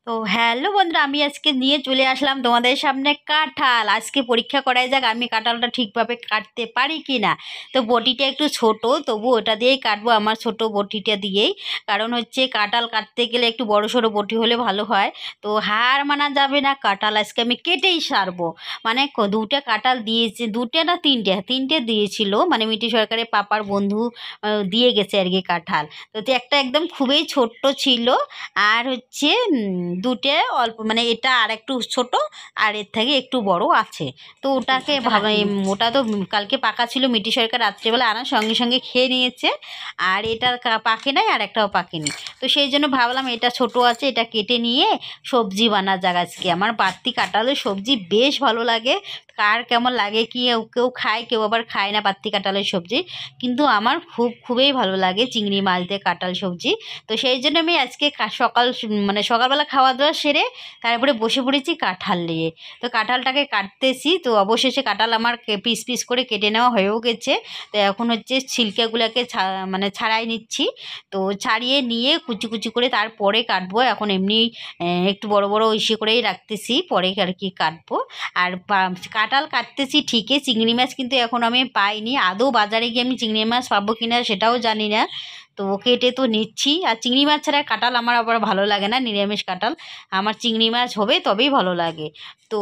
তো হ্যালো বন্ধুরা, আমি আজকে নিয়ে চলে আসলাম তোমাদের সামনে কাঁঠাল। আজকে পরীক্ষা করাই যাক আমি কাঁঠালটা ঠিকভাবে কাটতে পারি কি না। তো বটিটা একটু ছোট, তবু ওটা দিয়েই কাটবো, আমার ছোট বটিটা দিয়েই। কারণ হচ্ছে কাঁঠাল কাটতে গেলে একটু বড় সড়ো বটি হলে ভালো হয়। তো হার মানা যাবে না, কাঁঠাল আজকে আমি কেটেই সারবো। মানে দুটো কাঁঠাল দিয়েছে, দুটো না তিনটে দিয়েছিল, মানে মিটি সরকারের পাপার বন্ধু দিয়ে গেছে আর কি কাঁঠাল। তো একটা একদম খুবই ছোট্ট ছিল, আর হচ্ছে দুটো অল্প, মানে এটা আর একটু ছোট, আর এর থেকে একটু বড় আছে। তো ওটাকে ওটা তো কালকে পাকা ছিল, মিটি সরকার রাত্রেবেলা আনার সঙ্গে সঙ্গে খেয়ে নিয়েছে। আর এটা পাকে নাই, আর একটাও পাকেনি। তো সেই জন্য ভাবলাম এটা ছোট আছে, এটা কেটে নিয়ে সবজি বানা যাক আজকে। আমার বাড়তি কাঁঠালের সবজি বেশ ভালো লাগে। কার কেমন লাগে কি, কেউ খায়, কেউ আবার খায় না বাড়তি কাঁঠালের সবজি, কিন্তু আমার খুবই ভালো লাগে চিংড়ি মাছ দিয়ে কাঁঠাল সবজি। তো সেই জন্য আমি আজকে মানে সকালবেলা খাওয়া দাওয়া সেরে তারপরে বসে পড়েছি কাঁঠাল নিয়ে। তো কাঁঠালটাকে কাটতেছি, তো অবশেষে কাঁঠাল আমার পিস পিস করে কেটে নেওয়া হয়েও গেছে। তো এখন হচ্ছে ছিলকাগুলোকে মানে ছাড়াই নিচ্ছি। তো ছাড়িয়ে নিয়ে কুচি কুচি করে তারপরে কাটবো। এখন এমনি একটু বড় বড় ইসে করেই রাখতেছি, পরে আর কি কাটবো। আর কাঁঠাল কাটতেছি ঠিকই, চিংড়ি মাছ কিন্তু এখন আমি পাইনি। আদৌ বাজারে গিয়ে আমি চিংড়ি মাছ পাবো কিনা সেটাও জানি না। তো কেটে তো নিচ্ছি। আর চিংড়ি মাছ ছাড়া কাঁঠাল আমার আবার ভালো লাগে না, নিরামিষ কাঁঠাল। আমার চিংড়ি মাছ হবে তবেই ভালো লাগে। তো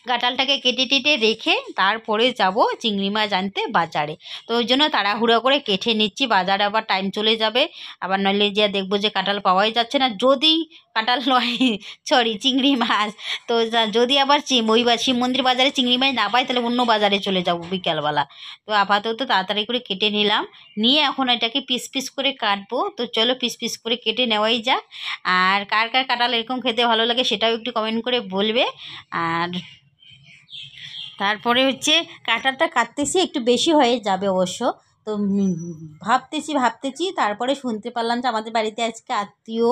কাঁঠালটাকে কেটে টেটে রেখে তারপরে যাব চিংড়ি মাছ আনতে বাজারে। তো ওই জন্য তাড়াহুড়ো করে কেটে নিচ্ছি, বাজারে আবার টাইম চলে যাবে। আবার নইলে যে দেখবো যে কাঁঠাল পাওয়াই যাচ্ছে না, যদি কাঁঠাল নয় সরি চিংড়ি মাছ। তো যদি আবার ওই শিব মন্দির বাজারে চিংড়ি মাছ না পাই, তাহলে অন্য বাজারে চলে যাব বিকালবেলা। তো আপাতত তাড়াতাড়ি করে কেটে নিলাম, নিয়ে এখন এটাকে পিস পিস করে কাটবো। তো চলো পিস পিস করে কেটে নেওয়াই যাক। আর কার কার কাঁঠাল এরকম খেতে ভালো লাগে সেটাও একটু কমেন্ট করে বলবে। আর তারপরে হচ্ছে কাঁঠালটা কাটতেছি, একটু বেশি হয়ে যাবে অবশ্য। তো ভাবতেছি তারপরে শুনতে পারলাম যে আমাদের বাড়িতে আজকে আত্মীয়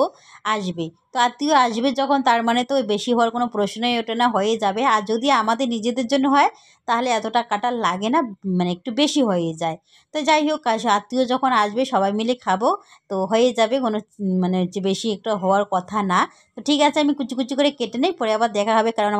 আসবে। তো আত্মীয় আসবে যখন, তার মানে তো বেশি হওয়ার কোনো প্রশ্নই ওঠে না, হয়ে যাবে। আর যদি আমাদের নিজেদের জন্য হয় তাহলে এতটা কাঁঠাল লাগে না, মানে একটু বেশি হয়ে যায়। তো যাই হোক, আত্মীয় যখন আসবে সবাই মিলে খাবো, তো হয়ে যাবে, কোনো মানে যে বেশি একটু হওয়ার কথা না। তো ঠিক আছে, আমি কুচি কুচি করে কেটে নেই, পরে আবার দেখা হবে, কারণ